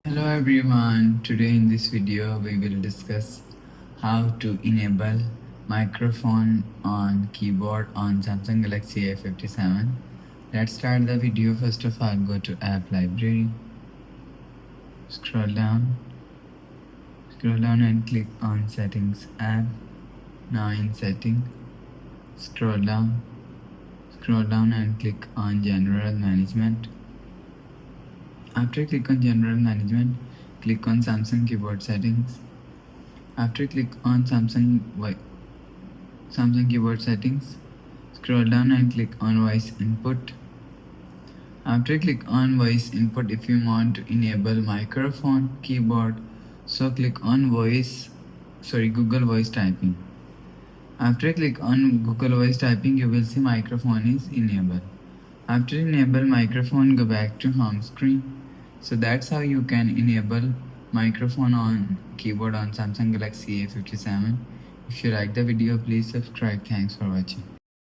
Hello everyone, today in this video we will discuss how to enable microphone on keyboard on Samsung Galaxy A57. Let's start the video. First of all, go to app library, scroll down and click on settings app. Now in setting, scroll down and click on general management. After click on general management, click on Samsung keyboard settings. After click on Samsung keyboard settings, scroll down and click on voice input. After click on voice input, if you want to enable microphone keyboard, so click on Google voice typing. After click on Google voice typing, you will see microphone is enabled. After enable microphone, go back to home screen. So that's how you can enable microphone on keyboard on Samsung Galaxy A57. If you like the video, please subscribe. Thanks for watching.